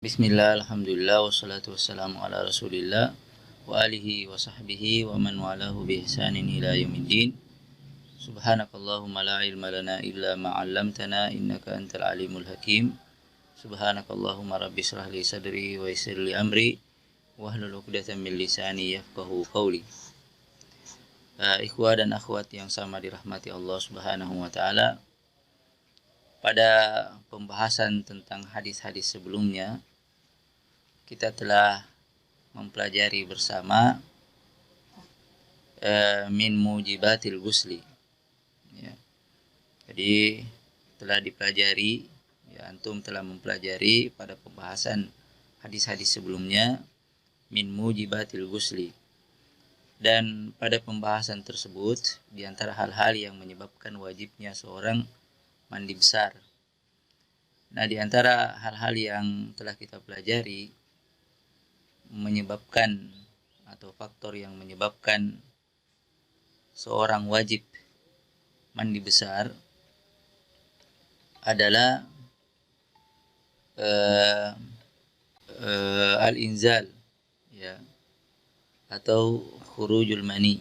Bismillah, alhamdulillah, wassalatu wassalamu ala rasulillah wa alihi wa sahbihi wa man walahu bi ihsanin ila yaumiddin. Subhanakallahumma la ilma lana illa ma 'allamtana innaka antal alimul hakim. Subhanakallahumma rabbi shrah li sadri wa yassir li amri wahlul 'uqdatam min lisani yafqahu qawli. Ikhwah dan akhwat yang sama dirahmati Allah Subhanahu wa taala. Pada pembahasan tentang hadis-hadis sebelumnya, kita telah mempelajari bersama min mujibatil ghusli. Ya. Jadi telah dipelajari, ya, antum telah mempelajari pada pembahasan hadis-hadis sebelumnya min mujibatil ghusli. Dan pada pembahasan tersebut, di antara hal-hal yang menyebabkan wajibnya seorang mandi besar. Nah, di antara hal-hal yang telah kita pelajari menyebabkan atau faktor yang menyebabkan seorang wajib mandi besar adalah al-inzal, ya, atau khurujul mani.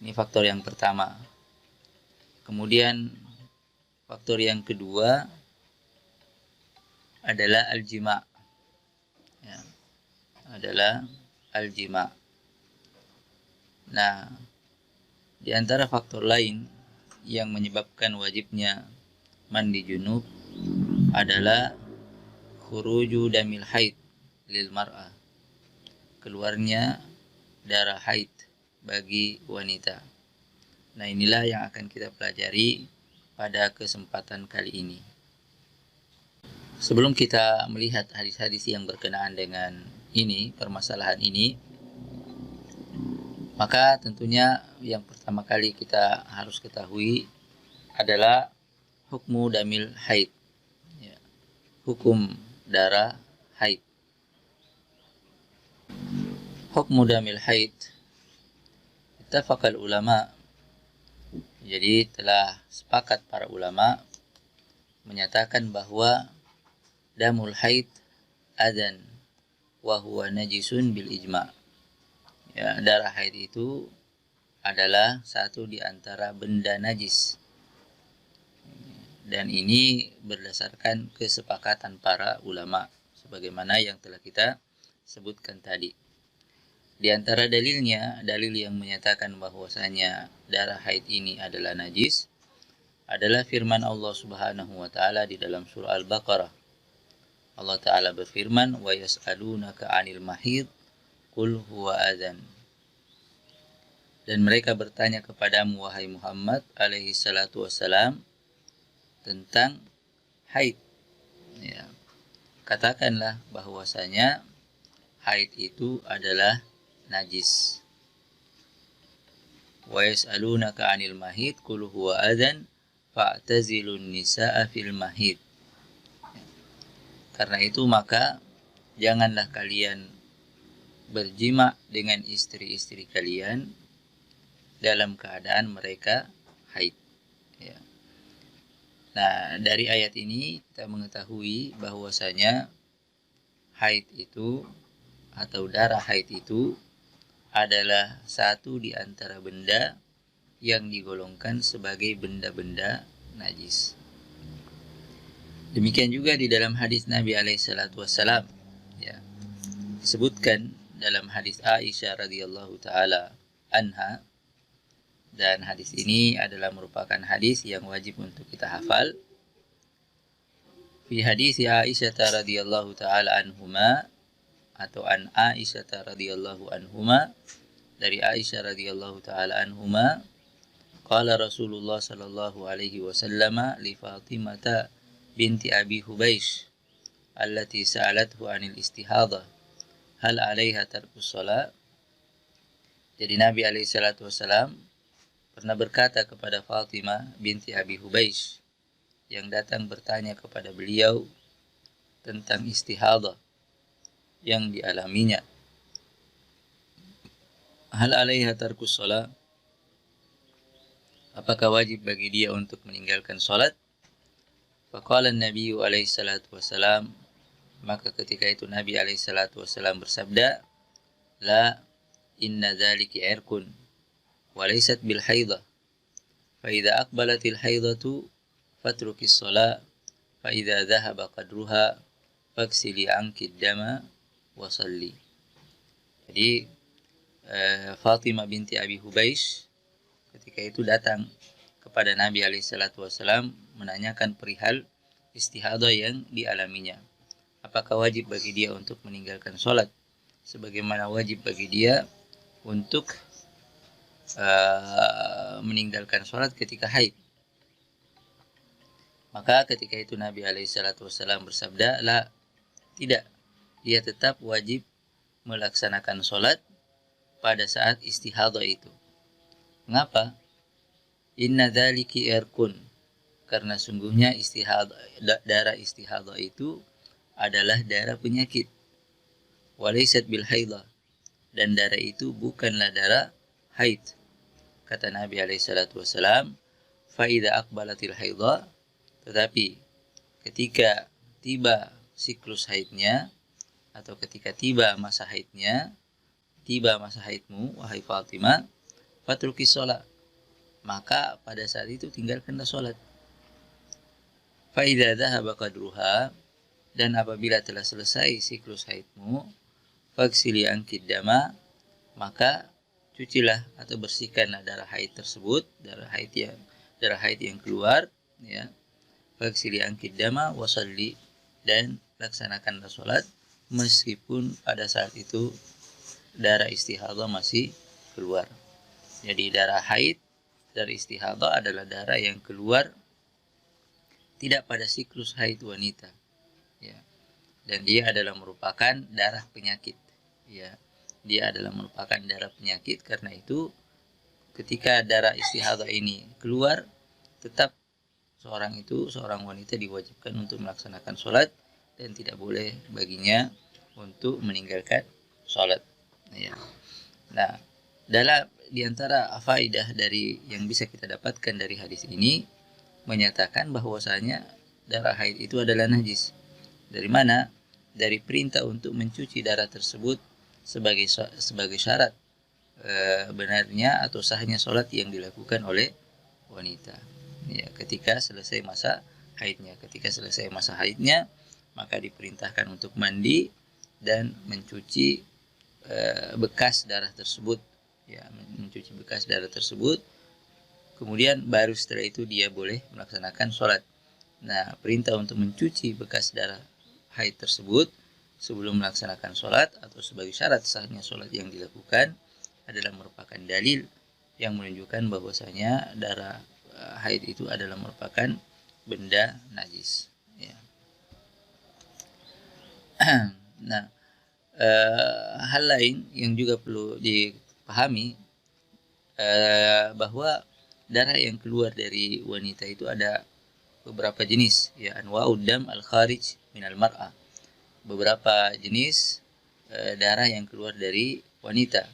Ini faktor yang pertama. Kemudian faktor yang kedua adalah al-jima'. Ya, adalah al-jima'. Nah, di antara faktor lain yang menyebabkan wajibnya mandi junub adalah khuruju damil haid lil mar'ah. Keluarnya darah haid bagi wanita. Nah, inilah yang akan kita pelajari pada kesempatan kali ini. Sebelum kita melihat hadis-hadis yang berkenaan dengan ini, permasalahan ini, maka tentunya yang pertama kali kita harus ketahui adalah hukmu damil haid, ya, hukum darah haid. Hukmu damil haid, ittafaqal ulama, jadi telah sepakat para ulama menyatakan bahwa damul haid adzan wa huwa najisun bil ijma'. Ya, darah haid itu adalah satu di antara benda najis. Dan ini berdasarkan kesepakatan para ulama sebagaimana yang telah kita sebutkan tadi. Di antara dalilnya, dalil yang menyatakan bahwasanya darah haid ini adalah najis adalah firman Allah Subhanahu wa taala di dalam surah Al-Baqarah. Allah Ta'ala berfirman, wa yas'alunaka 'anil mahid qul huwa adzan. Dan mereka bertanya kepadamu wahai Muhammad alaihi salatu wassalam tentang haid. Ya. Katakanlah bahwasanya haid itu adalah najis. Wa yas'alunaka 'anil mahid qul huwa adzan fa'tazilun nisaa fil mahid. Karena itu maka janganlah kalian berjima dengan istri-istri kalian dalam keadaan mereka haid. Ya. Nah, dari ayat ini kita mengetahui bahwasanya haid itu atau darah haid itu adalah satu di antara benda yang digolongkan sebagai benda-benda najis. Demikian juga di dalam hadis Nabi alaihissalatu wassalam, ya, disebutkan dalam hadis Aisyah radhiyallahu taala anha, dan hadis ini adalah merupakan hadis yang wajib untuk kita hafal. Fi hadis Aisyah radhiyallahu taala anhuma, atau an Aisyah radhiyallahu anhuma, dari Aisyah radhiyallahu taala anhuma, qala Rasulullah sallallahu alaihi wasallam li Fatimah binti Abi Hubaish allati sa'alathu 'anil istihadah hal 'alaiha tarkus shalah. Jadi Nabi alaihi salatu wasalam pernah berkata kepada Fatimah binti Abi Hubaish yang datang bertanya kepada beliau tentang istihadah yang dialaminya. Hal 'alaiha tarkus shalah, apakah wajib bagi dia untuk meninggalkan salat? Faqala Nabi alaihi salatu wassalam, maka ketika itu Nabi alaihi salatu wassalam bersabda, la inna dzalika irqun wa laysat bil haidah. Fa idza aqbalatil haidatu fatrukis shalah fa idza dhahaba qadruha faksili anki dama wa salli. Jadi Fatimah binti Abi Hubeish ketika itu datang kepada Nabi alaihi salatu wasallam menanyakan perihal istihadah yang dialaminya. Apakah wajib bagi dia untuk meninggalkan sholat sebagaimana wajib bagi dia untuk meninggalkan sholat ketika haid. Maka ketika itu Nabi alaihi salatu wasallam bersabda, la, tidak, dia tetap wajib melaksanakan sholat pada saat istihadah itu. Mengapa? Inna dzaliki irqun, karena sungguhnya darah istihadah itu adalah darah penyakit. Walaysat bil haidah, dan darah itu bukanlah darah haid. Kata Nabi alaihi salatu wasallam, fa idza aqbalatil haidah, tetapi ketika tiba siklus haidnya atau ketika tiba masa haidmu wahai Fatimah, fatruki sholat, maka pada saat itu tinggalkanlah sholat. Fa idza dhahaba qadruha, dan apabila telah selesai siklus haidmu, faksili anki dama, maka cucilah atau bersihkanlah darah haid tersebut, darah haid yang keluar, ya. Faksili anki dama wa salli, dan laksanakanlah sholat meskipun pada saat itu darah istihadah masih keluar. Jadi darah haid dari istihadah adalah darah yang keluar tidak pada siklus haid wanita, ya. Dan dia adalah merupakan darah penyakit, ya. Dia adalah merupakan darah penyakit, karena itu ketika darah istihadah ini keluar, tetap seorang wanita diwajibkan untuk melaksanakan sholat dan tidak boleh baginya untuk meninggalkan sholat, ya. Nah, di antara faidah dari yang bisa kita dapatkan dari hadis ini menyatakan bahwasanya darah haid itu adalah najis. Dari mana? Dari perintah untuk mencuci darah tersebut sebagai syarat benarnya atau sahnya sholat yang dilakukan oleh wanita, ya, ketika selesai masa haidnya. Ketika selesai masa haidnya, maka diperintahkan untuk mandi dan mencuci bekas darah tersebut, ya, mencuci bekas darah tersebut. Kemudian baru setelah itu dia boleh melaksanakan sholat. Nah, perintah untuk mencuci bekas darah haid tersebut sebelum melaksanakan sholat atau sebagai syarat sahnya sholat yang dilakukan adalah merupakan dalil yang menunjukkan bahwasanya darah haid itu adalah merupakan benda najis, ya. Nah, hal lain yang juga perlu dipahami bahwa darah yang keluar dari wanita itu ada beberapa jenis, ya, anwa'ud dam al-kharij minal mar'ah. Beberapa jenis darah yang keluar dari wanita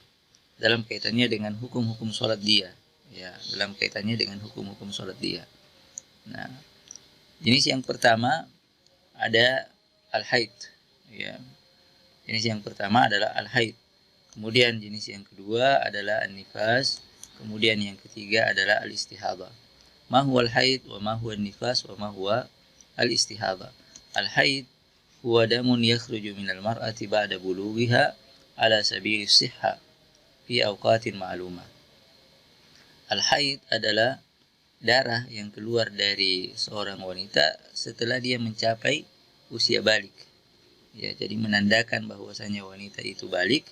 dalam kaitannya dengan hukum-hukum sholat dia, ya, dalam kaitannya dengan hukum-hukum sholat dia. Nah, jenis yang pertama ada al-haid, ya. Jenis yang pertama adalah al-haid. Kemudian jenis yang kedua adalah an-nifas. Kemudian yang ketiga adalah al-istihadah. Ma huwa al-haid wa ma huwa an-nifas wa ma huwa al-istihadah. Al-haid huwa damun yakhruju minal mar'ati ba'da bulughiha ala sabili sihha fi awqatin ma'lumah. Al-haid adalah darah yang keluar dari seorang wanita setelah dia mencapai usia balik, ya. Jadi menandakan bahwasanya wanita itu balik,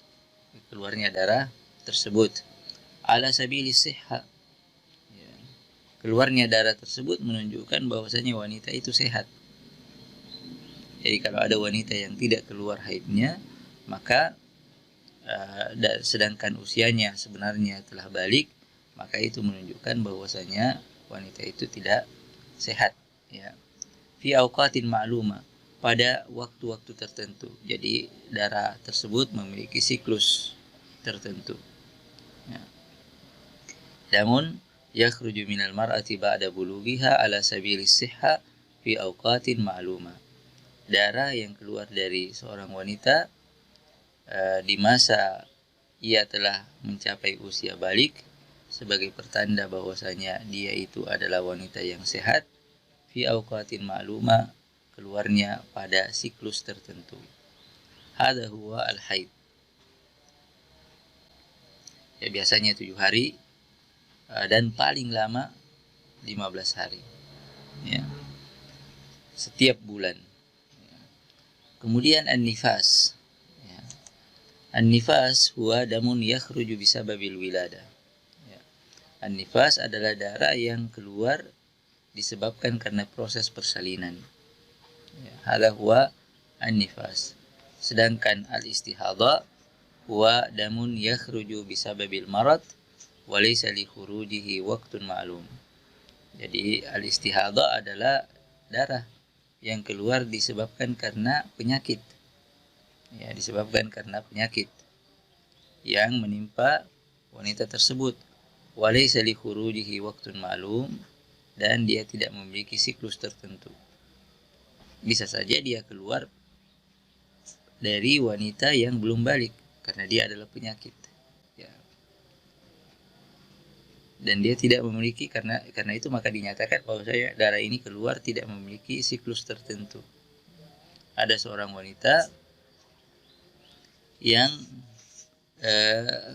keluarnya darah tersebut ala sabili sihha, ya. Keluarnya darah tersebut menunjukkan bahwasanya wanita itu sehat. Jadi kalau ada wanita yang tidak keluar haidnya, maka sedangkan usianya sebenarnya telah balik, maka itu menunjukkan bahwasanya wanita itu tidak sehat, ya. Fi awqatin ma'lumah, pada waktu-waktu tertentu. Jadi darah tersebut memiliki siklus tertentu, ya. Namun yakhruju minal mar'ati ba'da bulughiha ala sabili sihha fi awqatin ma'lumah. Darah yang keluar dari seorang wanita di masa ia telah mencapai usia balik sebagai pertanda bahwasanya dia itu adalah wanita yang sehat, fi awqatin ma'lumah, keluarnya pada siklus tertentu. Hadza huwa al-haid. Ya, biasanya 7 hari dan paling lama 15 hari. Ya. Setiap bulan. Ya. Kemudian an-nifas. Ya. An-nifas huwa damun yakhruju bisababil wilada. Ya. An-nifas adalah darah yang keluar disebabkan karena proses persalinan. Ya. Hadza huwa an-nifas. Sedangkan al-istihadha huwa damun yakhruju bisababil marad wa laysa li khurujihi waqtun ma'lum. Jadi al-istihadha adalah darah yang keluar disebabkan karena penyakit. Ya, disebabkan karena penyakit yang menimpa wanita tersebut. Wa laysa li khurujihi waqtun ma'lum, dan dia tidak memiliki siklus tertentu. Bisa saja dia keluar dari wanita yang belum balik karena dia adalah penyakit, ya. Dan dia tidak memiliki, karena itu maka dinyatakan bahwa darah ini keluar tidak memiliki siklus tertentu. Ada seorang wanita yang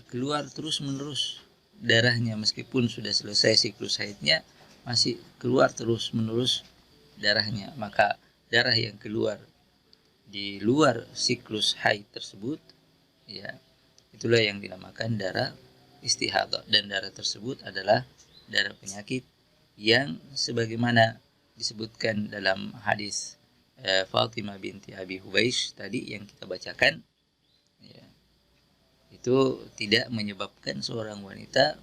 keluar terus menerus darahnya meskipun sudah selesai siklus haidnya, masih keluar terus menerus darahnya, maka darah yang keluar di luar siklus haid tersebut, ya, itulah yang dinamakan darah istihadha. Dan darah tersebut adalah darah penyakit yang sebagaimana disebutkan dalam hadis Fatimah binti Abi Hubaish tadi yang kita bacakan, ya, itu tidak menyebabkan seorang wanita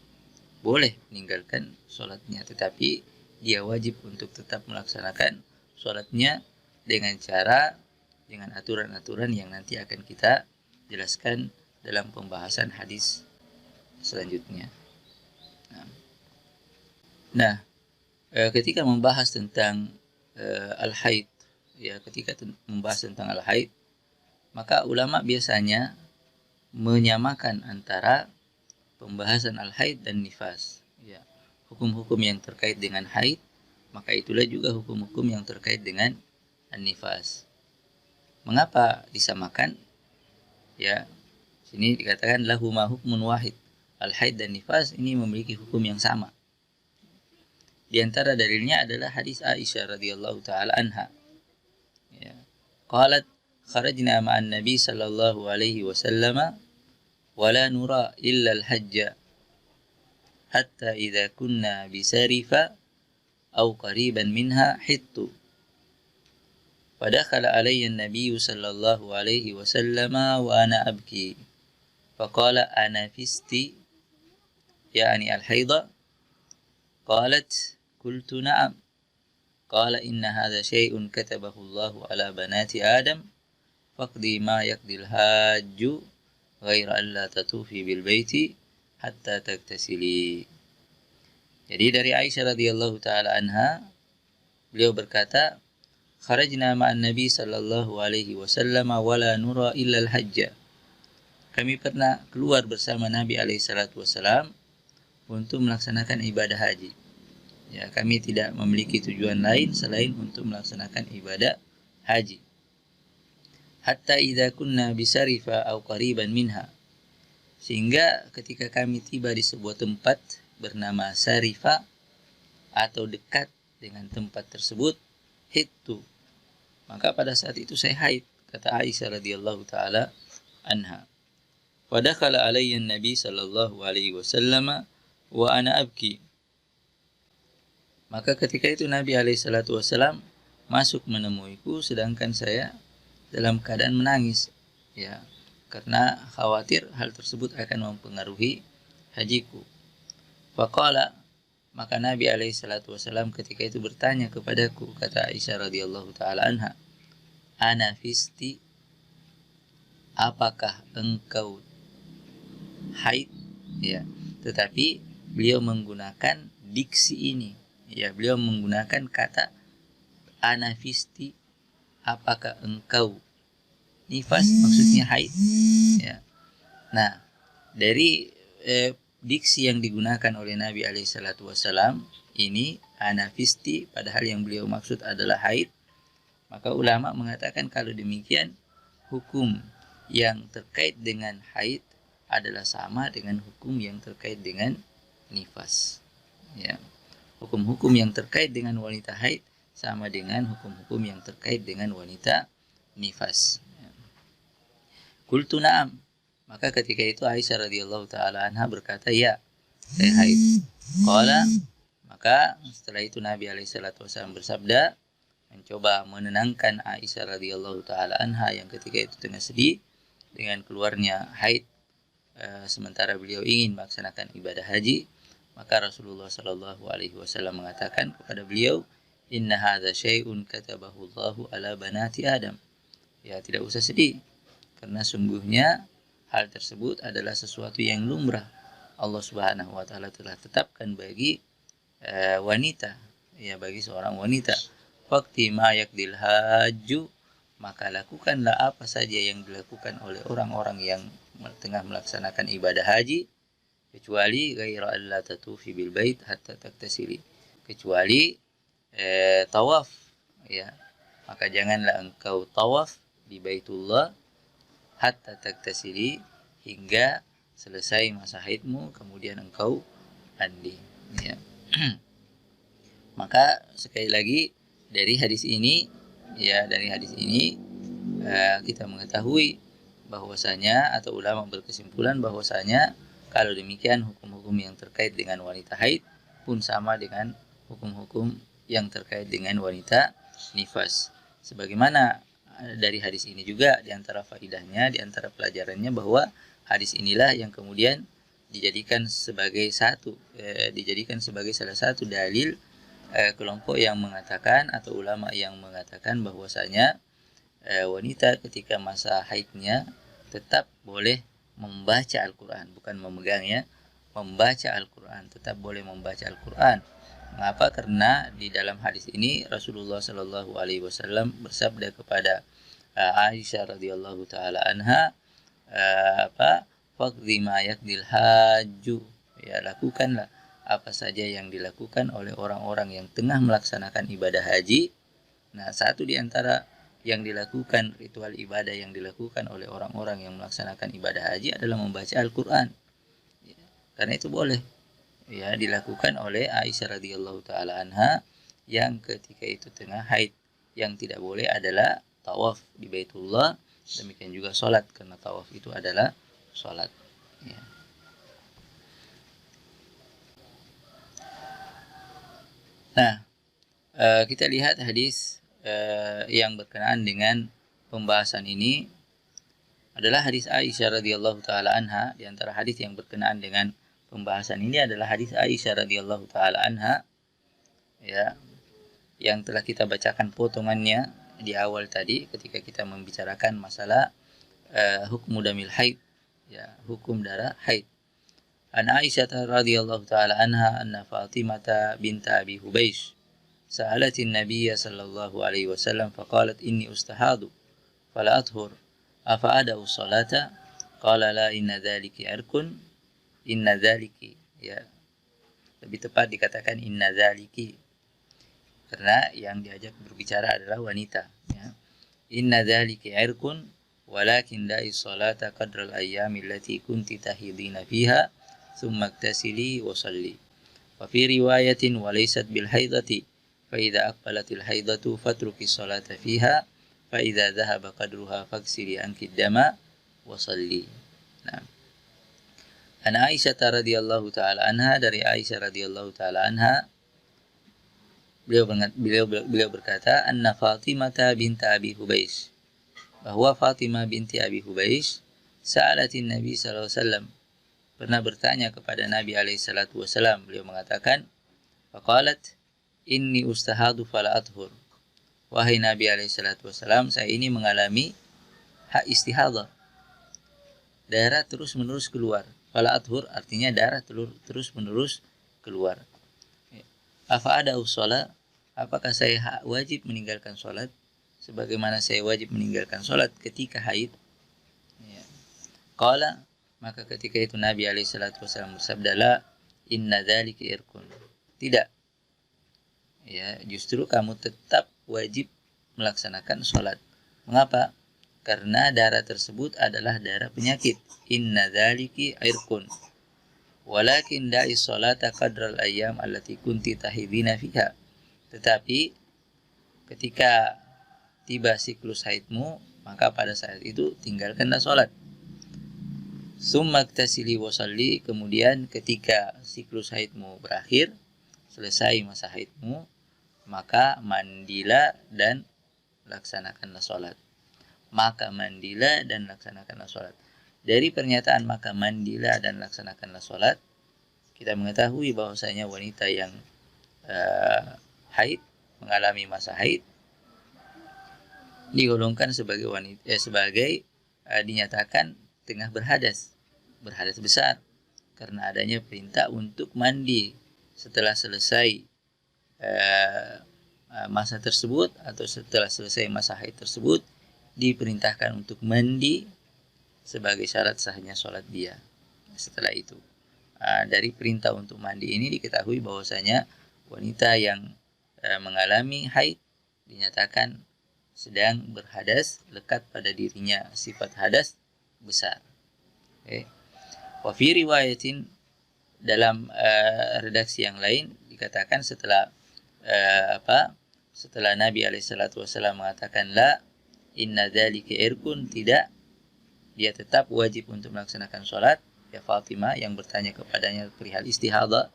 boleh meninggalkan sholatnya, tetapi dia wajib untuk tetap melaksanakan sholatnya dengan aturan-aturan yang nanti akan kita jelaskan dalam pembahasan hadis selanjutnya. Nah, ketika membahas tentang al-haid, ya, ketika membahas tentang al-haid, maka ulama biasanya menyamakan antara pembahasan al-haid dan nifas. Ya, hukum-hukum yang terkait dengan haid, maka itulah juga hukum-hukum yang terkait dengan an-nifas. Mengapa disamakan? Ya, sini dikatakan lahuma hukmun wahid. Al-haid dan nifas ini memiliki hukum yang sama. Di antara dalilnya adalah hadis Aisyah radhiyallahu taala anha. Ya. Qalat kharajna ma'an nabi sallallahu alaihi wasallam wa la nura illa al-hajj hatta idza kunna bisarifa aw qariban minha hittu. فدخل علي النبي صلى الله عليه وسلم وأنا أبكي فقال أنفست يعني الحيضة؟ قالت قلت نعم. قال إن هذا شيء كتبه الله على بنات آدم فاقضي ما يقضي الحاج غير ألا تطوفي بالبيت حتى تغتسلي. Jadi dari Aisyah radhiyallahu taala anha, beliau berkata, kharajna ma'an Nabi sallallahu alaihi wasallam wa la nura illa al-hajj. Kami pernah keluar bersama Nabi alaihi salatu wasallam untuk melaksanakan ibadah haji. Ya, kami tidak memiliki tujuan lain selain untuk melaksanakan ibadah haji. Hatta idza kunna bisarifa aw qariban minha. Sehingga ketika kami tiba di sebuah tempat bernama Sarifa atau dekat dengan tempat tersebut, hittu, maka pada saat itu saya haid, kata Aisyah radhiyallahu taala anha. Wa dakhala alayya an-nabi sallallahu alaihi wasallam wa ana abki. Maka ketika itu Nabi alaihi salatu wasallam masuk menemuiku sedangkan saya dalam keadaan menangis, ya, karena khawatir hal tersebut akan mempengaruhi hajiku. Faqala, maka Nabi alaihi salatu wasallam ketika itu bertanya kepadaku, kata Aisyah radhiyallahu taala anha, ana fisti, apakah engkau haid? Ya, tetapi beliau menggunakan diksi ini, ya, beliau menggunakan kata anafisti, apakah engkau nifas, maksudnya haid. Ya. Nah, dari diksi yang digunakan oleh Nabi SAW ini anafisti, padahal yang beliau maksud adalah haid. Maka ulama mengatakan kalau demikian hukum yang terkait dengan haid adalah sama dengan hukum yang terkait dengan nifas. Ya. Hukum-hukum yang terkait dengan wanita haid sama dengan hukum-hukum yang terkait dengan wanita nifas. Qultu na'am. Maka ketika itu Aisyah radhiyallahu taala anha berkata, ya, saya haid. Qala, maka setelah itu Nabi alaihi salatu wasallam bersabda, mencoba menenangkan Aisyah radhiyallahu taala anha yang ketika itu tengah sedih dengan keluarnya haid, sementara beliau ingin melaksanakan ibadah haji. Maka Rasulullah sallallahu alaihi wasallam mengatakan kepada beliau, inna hadza syai'un katabahu Allahu ala banati Adam. Ya, tidak usah sedih, karena sungguhnya hal tersebut adalah sesuatu yang lumrah. Allah Subhanahu wa taala telah tetapkan bagi wanita, ya, bagi seorang wanita. Waqti ma yakdil haju, maka lakukanlah apa saja yang dilakukan oleh orang-orang yang tengah melaksanakan ibadah haji, kecuali ghaira alla tatufi bil bait hatta taktasili, kecuali tawaf, ya. Maka janganlah engkau tawaf di Baitullah hatta taktasili, hingga selesai masa haidmu kemudian engkau mandi, ya. Maka sekali lagi dari hadis ini, ya, dari hadis ini kita mengetahui bahwasanya, atau ulama berkesimpulan bahwasanya kalau demikian hukum-hukum yang terkait dengan wanita haid pun sama dengan hukum-hukum yang terkait dengan wanita nifas. Sebagaimana dari hadis ini juga diantara faidahnya, diantara pelajarannya bahwa hadis inilah yang kemudian dijadikan sebagai salah satu dalil kelompok yang mengatakan, atau ulama yang mengatakan bahwasanya wanita ketika masa haidnya tetap boleh membaca Al-Quran, bukan memegangnya, membaca Al-Quran, tetap boleh membaca Al-Quran. Mengapa? Karena di dalam hadis ini Rasulullah Shallallahu Alaihi Wasallam bersabda kepada Aisyah radhiyallahu taala anha, faqdi ma yakdil haju, ya, lakukanlah apa saja yang dilakukan oleh orang-orang yang tengah melaksanakan ibadah haji. Nah, satu di antara yang dilakukan, ritual ibadah yang dilakukan oleh orang-orang yang melaksanakan ibadah haji adalah membaca Al-Quran. Ya, karena itu boleh, ya, dilakukan oleh Aisyah radhiyallahu taala anha yang ketika itu tengah haid. Yang tidak boleh adalah tawaf di Baitullah, demikian juga sholat, karena tawaf itu adalah sholat, ya. Nah, kita lihat hadis yang berkenaan dengan pembahasan ini adalah hadis Aisyah radhiyallahu taala anha. Di antara hadis yang berkenaan dengan pembahasan ini adalah hadis Aisyah radhiyallahu taala anha, ya, yang telah kita bacakan potongannya di awal tadi ketika kita membicarakan masalah hukum damil haid, ya, hukum darah haid. An Aisyah radhiyallahu taala anha anna Fatimah binta Abi Hubeish سألت النبي صلى الله عليه وسلم فقالت إني أستحاض فلا أطهر أفأدأ الصلاة قال لا إن ذلك عرق إن ذلك, ya, lebih tepat dikatakan inna dzaliki, karena yang diajak berbicara adalah wanita, ya. Inna dzaliki irqun walakin da'i salata qadra al-ayyami allati kunti tahidina fiha thumma iktasili wa salli. Wa fi riwayatin wa laysat bil haidati fa idza aqbalatil haidatu fatruki salata fiha fa idza dhahaba qadruha faghsili anki dama wa salli. Nah, An Aisyah radhiyallahu taala anha, dari Aisyah radhiyallahu taala anha, beliau berkata, anna Fatimah binta Abi Hubeish, bahwa Fatimah binti Abi Hubeish sa'alatin Nabi sallallahu alaihi wasallam, pernah bertanya kepada Nabi alaihi salatu wasallam. Beliau mengatakan, faqalat inni ustahadu fala athur, wahai Nabi alaihi salatu wasallam, saya ini mengalami hak istihadah, darah terus menerus keluar. Fala athur artinya darah terus menerus keluar. Afa ada usola, apakah saya wajib meninggalkan sholat sebagaimana saya wajib meninggalkan sholat ketika haid? Ya. Qala, maka ketika itu Nabi SAW bersabda, la inna dzalika irkun. Tidak. Ya, justru kamu tetap wajib melaksanakan sholat. Mengapa? Karena darah tersebut adalah darah penyakit. Inna dzalika irkun. Walakin da'i sholata qadral ayyam allati kunti tahidina fiha. Tetapi ketika tiba siklus haidmu, maka pada saat itu tinggalkanlah sholat. Summa iktasili wa shalli, kemudian ketika siklus haidmu berakhir, selesai masa haidmu, maka mandilah dan laksanakanlah sholat. Maka mandilah dan laksanakanlah sholat. Dari pernyataan maka mandilah dan laksanakanlah sholat, kita mengetahui bahwasanya wanita yang haid, mengalami masa haid, digolongkan sebagai wanita dinyatakan tengah berhadas besar, karena adanya perintah untuk mandi setelah selesai masa tersebut, atau setelah selesai masa haid tersebut, diperintahkan untuk mandi sebagai syarat sahnya sholat dia. Setelah itu, dari perintah untuk mandi ini diketahui bahwasanya wanita yang mengalami haid dinyatakan sedang berhadas, lekat pada dirinya sifat hadas besar. Wa fi riwayatin, dalam redaksi yang lain dikatakan setelah setelah Nabi SAW mengatakan la inna dzalika irkun, tidak, dia tetap wajib untuk melaksanakan sholat. Ya Fatimah yang bertanya kepadanya perihal istihadah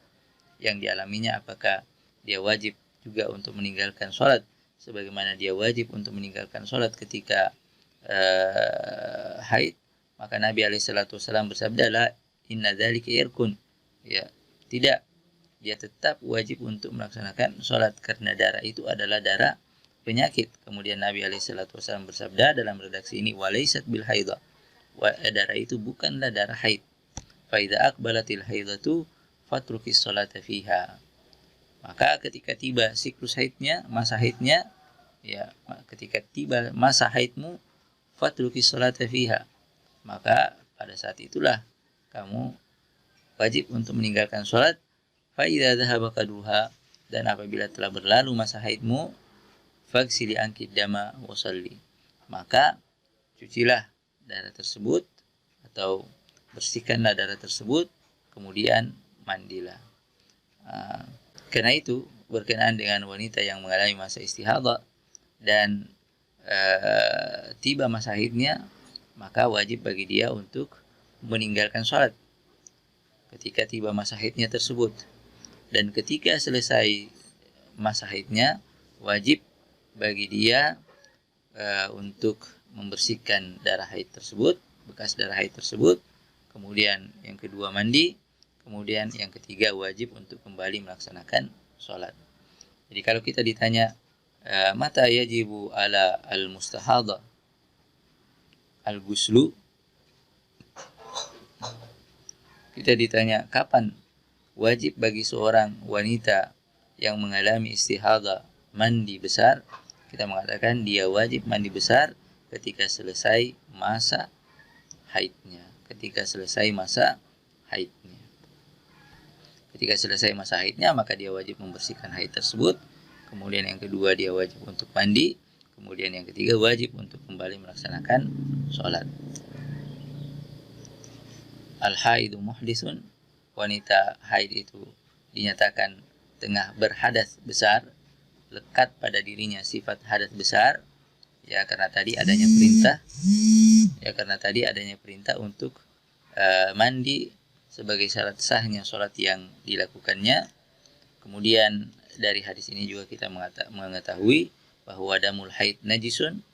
yang dialaminya, apakah dia wajib juga untuk meninggalkan sholat sebagaimana dia wajib untuk meninggalkan sholat ketika haid. Maka Nabi SAW bersabda, la inna dzalika irkun. Ya, tidak, dia tetap wajib untuk melaksanakan sholat karena darah itu adalah darah penyakit. Kemudian Nabi SAW bersabda dalam redaksi ini, walaysat bil haidah, darah itu bukanlah darah haid. Fa idza aqbalatil haidatu fatrukis sholata fiha. Maka ketika tiba siklus haidnya, masa haidnya, ya, ketika tiba masa haidmu, fatrukis sholata fiha, maka pada saat itulah kamu wajib untuk meninggalkan sholat. Fa idza dhahaba qadruha, dan apabila telah berlalu masa haidmu, faghsili anki dama wa shalli, maka cucilah darah tersebut atau bersihkanlah darah tersebut, kemudian mandilah. Karena itu berkenaan dengan wanita yang mengalami masa istihadah dan tiba masa haidnya, maka wajib bagi dia untuk meninggalkan sholat ketika tiba masa haidnya tersebut. Dan ketika selesai masa haidnya, wajib bagi dia untuk membersihkan darah haid tersebut, bekas darah haid tersebut. Kemudian yang kedua mandi. Kemudian yang ketiga wajib untuk kembali melaksanakan sholat. Jadi kalau kita ditanya mata yajibu ala al-mustahadha al-ghuslu, kita ditanya kapan wajib bagi seorang wanita yang mengalami istihadha mandi besar, kita mengatakan dia wajib mandi besar ketika selesai masa haidnya. Ketika selesai masa haidnya. Ketika selesai masa haidnya, maka dia wajib membersihkan haid tersebut. Kemudian yang kedua dia wajib untuk mandi. Kemudian yang ketiga wajib untuk kembali melaksanakan sholat. Al-haidu muhdisun, wanita haid itu dinyatakan tengah berhadas besar, lekat pada dirinya sifat hadas besar. Ya karena tadi adanya perintah untuk mandi sebagai syarat sahnya sholat yang dilakukannya. Kemudian dari hadis ini juga kita mengetahui bahwa damul haid najisun,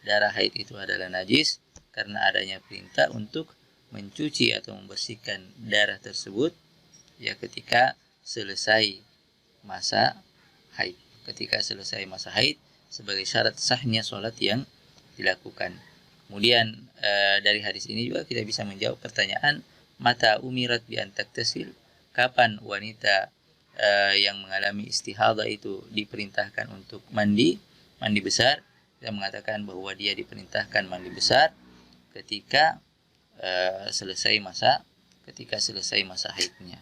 darah haid itu adalah najis karena adanya perintah untuk mencuci atau membersihkan darah tersebut ya ketika selesai masa haid. Ketika selesai masa haid sebagai syarat sahnya sholat yang dilakukan. Kemudian dari hadis ini juga kita bisa menjawab pertanyaan mata umirat bi an taktasil, kapan wanita yang mengalami istihadah itu diperintahkan untuk mandi besar, kita mengatakan bahwa dia diperintahkan mandi besar ketika selesai masa haidnya.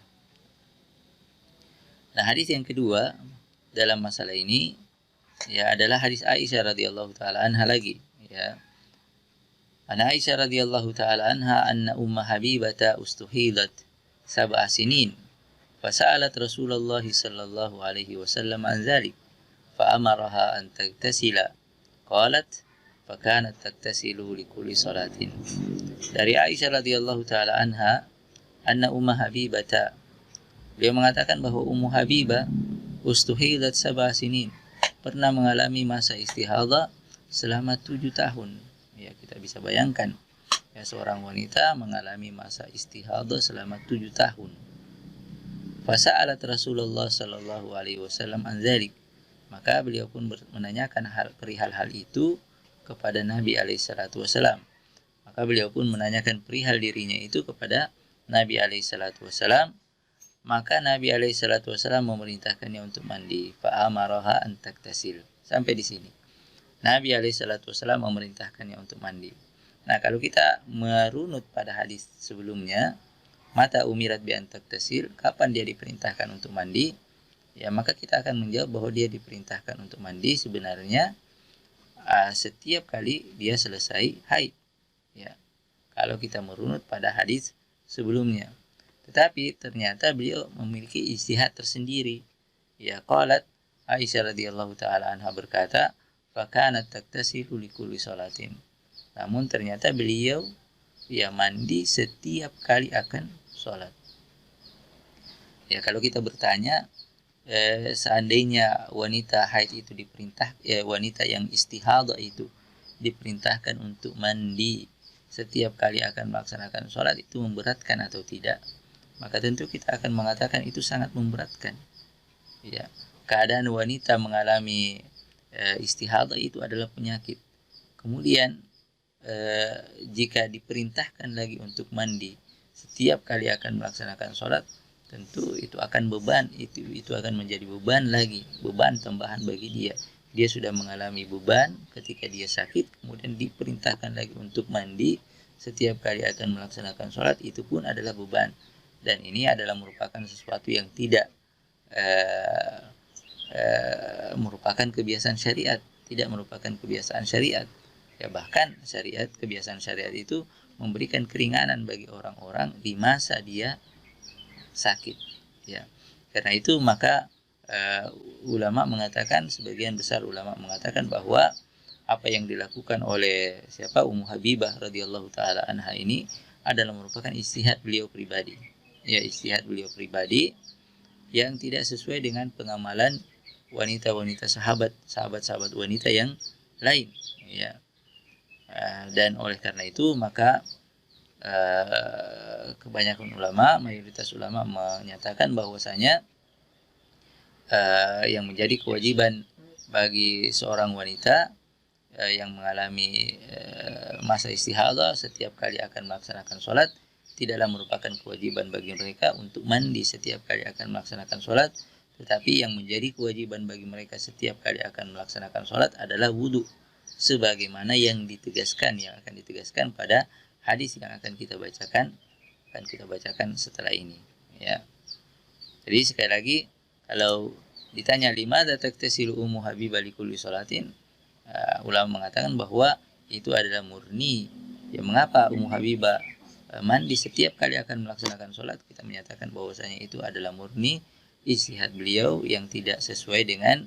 Nah, hadis yang kedua dalam masalah ini ya adalah hadis Aisyah radhiyallahu taala anha lagi, ya. Ana Aisyah radhiyallahu taala anha anna umma Habibah ustuhidat 7 sinin fasa'alat Rasulullah sallallahu alaihi wasallam an dzalik fa amaraha an taghtasila qalat fakanat taghtasilu li kulli salatin. Dari Aisyah radhiyallahu taala anha anna umma Habibah, dia mengatakan bahwa Ummu Habibah ustuhidat 7 sinin, pernah mengalami masa istihadah selama 7 tahun. Ya, kita bisa bayangkan ya, seorang wanita mengalami masa istihadah selama 7 tahun. Fasa'alat Rasulullah sallallahu alaihi wasallam an dzalik, maka beliau pun menanyakan perihal hal itu kepada Nabi alaihi salatu wasallam. Maka beliau pun menanyakan perihal dirinya itu kepada Nabi alaihi salatu wasallam. Maka Nabi alaihi salatu wasallam memerintahkannya untuk mandi. Fa'amaraha an taktasil. Sampai di sini. Nabi alaihi salatu wasallam memerintahkannya untuk mandi. Nah, kalau kita merunut pada hadis sebelumnya, mata umirat bi an taktasil, kapan dia diperintahkan untuk mandi? Ya, maka kita akan menjawab bahwa dia diperintahkan untuk mandi sebenarnya setiap kali dia selesai haid. Ya. Kalau kita merunut pada hadis sebelumnya. Tetapi ternyata beliau memiliki ijtihad tersendiri. Ya, qalat Aisyah radhiyallahu taala anha berkata, "Fa kanat taktasilu li kulli salatin." Namun ternyata beliau ya mandi setiap kali akan sholat. Ya, kalau kita bertanya, seandainya wanita haid itu wanita yang istihadah itu diperintahkan untuk mandi setiap kali akan melaksanakan sholat, itu memberatkan atau tidak? Maka tentu kita akan mengatakan itu sangat memberatkan. Ya, keadaan wanita mengalami istihadah itu adalah penyakit. Kemudian jika diperintahkan lagi untuk mandi setiap kali akan melaksanakan sholat, tentu itu akan beban, itu akan menjadi beban lagi, beban tambahan bagi dia. Dia sudah mengalami beban ketika dia sakit, kemudian diperintahkan lagi untuk mandi setiap kali akan melaksanakan sholat, itu pun adalah beban. Dan ini adalah merupakan sesuatu yang tidak merupakan kebiasaan syariat, tidak merupakan kebiasaan syariat. Ya, bahkan kebiasaan syariat itu memberikan keringanan bagi orang-orang di masa dia sakit. Ya, karena itu maka sebagian besar ulama mengatakan bahwa apa yang dilakukan oleh Ummu Habibah radhiyallahu taala anha ini adalah merupakan ijtihad beliau pribadi. Ya, ijtihad beliau pribadi yang tidak sesuai dengan pengamalan wanita-wanita sahabat-sahabat wanita yang lain. Ya, dan oleh karena itu maka kebanyakan ulama, mayoritas ulama menyatakan bahwasanya yang menjadi kewajiban bagi seorang wanita yang mengalami masa istihadah setiap kali akan melaksanakan sholat, tidaklah merupakan kewajiban bagi mereka untuk mandi setiap kali akan melaksanakan sholat, tetapi yang menjadi kewajiban bagi mereka setiap kali akan melaksanakan sholat adalah wudhu, sebagaimana yang akan ditegaskan pada hadis yang akan kita bacakan setelah ini. Ya. Jadi sekali lagi, kalau ditanya limadza taktasilu Ummu Habibah li kulli sholatin, ulama mengatakan bahwa itu adalah murni. Ya, mengapa Ummu Habibah mandi setiap kali akan melaksanakan sholat? Kita menyatakan bahwasanya itu adalah murni ijtihad beliau yang tidak sesuai dengan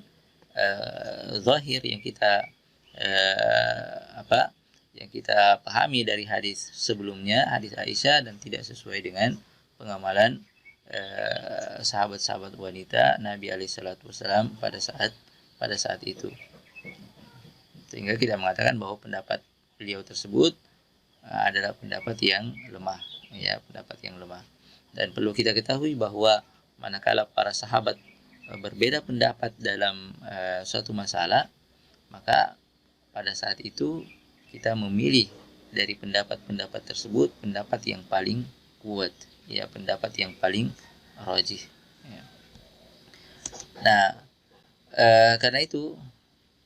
zahir yang kita pahami dari hadis sebelumnya, hadis Aisyah, dan tidak sesuai dengan pengamalan sahabat-sahabat wanita Nabi alaihi salatu wasallam pada saat itu. Sehingga kita mengatakan bahwa pendapat beliau tersebut adalah pendapat yang lemah, ya, pendapat yang lemah. Dan perlu kita ketahui bahwa manakala para sahabat berbeda pendapat dalam suatu masalah, maka pada saat itu kita memilih dari pendapat-pendapat tersebut pendapat yang paling kuat, ya, pendapat yang paling rajih. Ya. Nah, karena itu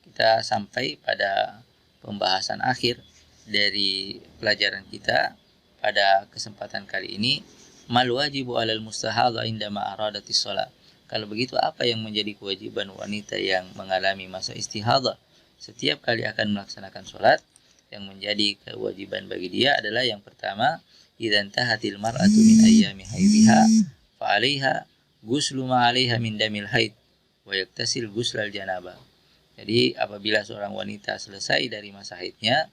kita sampai pada pembahasan akhir dari pelajaran kita pada kesempatan kali ini. Mal wajibu 'alal mustahadha indama aradatis shalah. Kalau begitu apa yang menjadi kewajiban wanita yang mengalami masa istihadha setiap kali akan melaksanakan sholat? Yang menjadi kewajiban bagi dia adalah yang pertama, idzan tahatil mar'atu min ayyami haidhiha fa 'alaiha ghuslu ma 'alaiha min damil haid wa yaktasil ghuslal janabah. Jadi apabila seorang wanita selesai dari masa haidnya,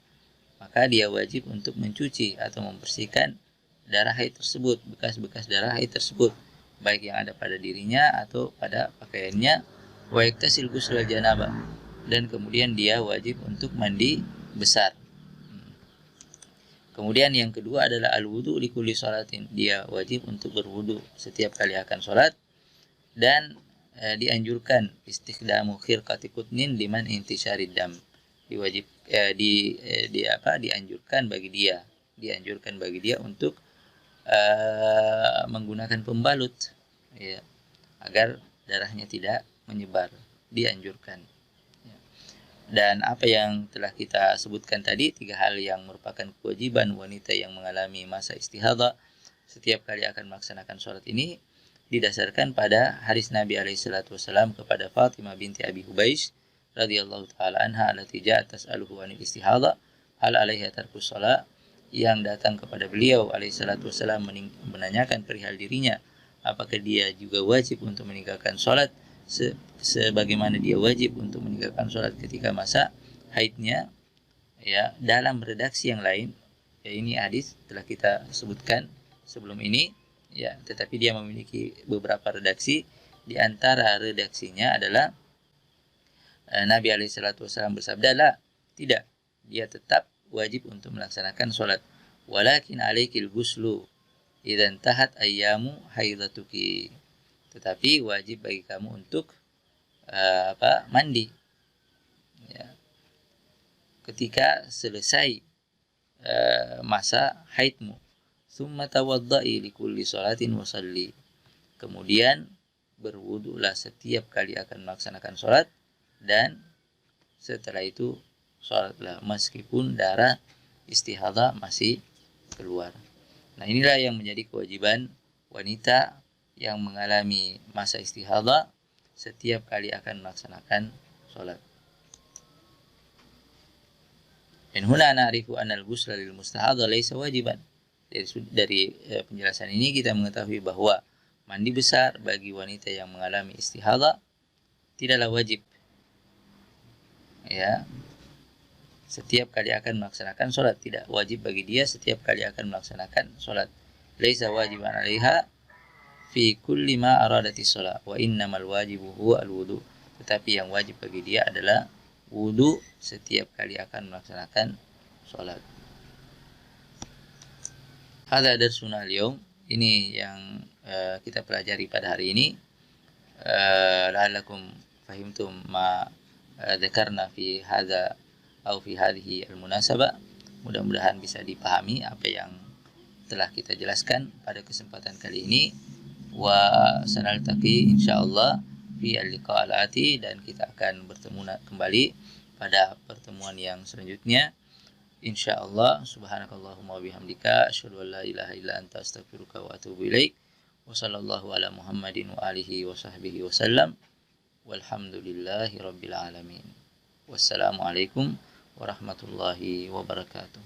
maka dia wajib untuk mencuci atau membersihkan darah haid tersebut, bekas-bekas darah haid tersebut, baik yang ada pada dirinya atau pada pakaiannya. Wa yaktasil ghuslal janabah, dan kemudian dia wajib untuk mandi besar. Kemudian yang kedua adalah al-wudu li kulli sholatin. Dia wajib untuk berwudu setiap kali akan sholat, dan dianjurkan istikhdamu khirqati qutnin liman intisyarid dam. Dianjurkan bagi dia untuk menggunakan pembalut, ya, agar darahnya tidak menyebar, dianjurkan. Dan apa yang telah kita sebutkan tadi, 3 hal yang merupakan kewajiban wanita yang mengalami masa istihadha setiap kali akan melaksanakan sholat ini didasarkan pada hadis Nabi SAW kepada Fatimah binti Abi Hubaish radhiyallahu taala anha allati ja'at tas'aluhu 'anil istihadha hal 'alaiha tarkus shalah, yang datang kepada beliau SAW menanyakan perihal dirinya apakah dia juga wajib untuk meninggalkan sholat sebagaimana dia wajib untuk meninggalkan sholat ketika masa haidnya. Ya, dalam redaksi yang lain, ya, ini hadis telah kita sebutkan sebelum ini, ya, tetapi dia memiliki beberapa redaksi. Di antara redaksinya adalah Nabi SAW bersabda, "La, tidak, dia tetap wajib untuk melaksanakan sholat. Walakin alaikil ghuslu idzan tahat ayyamu haidatuki." Tetapi wajib bagi kamu untuk mandi, ya, ketika selesai masa haidmu. Tsumma tawadda'i likulli sholatin wa shalli. Kemudian berwudulah setiap kali akan melaksanakan sholat, dan setelah itu sholatlah meskipun darah istihadha masih keluar. Nah, inilah yang menjadi kewajiban wanita yang mengalami masa istihadha setiap kali akan melaksanakan sholat. Dan huna na'rifu anal ghusla lil mustahadha laisa wajiban. Dari penjelasan ini kita mengetahui bahwa mandi besar bagi wanita yang mengalami istihadha tidaklah wajib, ya, setiap kali akan melaksanakan sholat. Tidak wajib bagi dia setiap kali akan melaksanakan sholat. Laisa wajiban 'alaiha fi kulli ma aradati sholat wa innamal wajibu huwa al-wudu. Tetapi yang wajib bagi dia adalah wudu setiap kali akan melaksanakan sholat. Hadza darsuna al-yawm. Ini yang kita pelajari pada hari ini. La'allakum fahimtum ma dzakarna fi hadza atau fi hadhihi al-munasabah. Mudah-mudahan bisa dipahami apa yang telah kita jelaskan pada kesempatan kali ini. Wa sanaltaqi insyaallah fi al-liqa al-ati, dan kita akan bertemu kembali pada pertemuan yang selanjutnya insyaallah. Subhanakallahumma wa bihamdika asyhadu an la ilaha illa anta astaghfiruka wa atubu ilaik. Wa sallallahu ala Muhammadin wa alihi wa sahbihi wasallam. Walhamdulillahi rabbil alamin. Wassalamualaikum warahmatullahi wabarakatuh.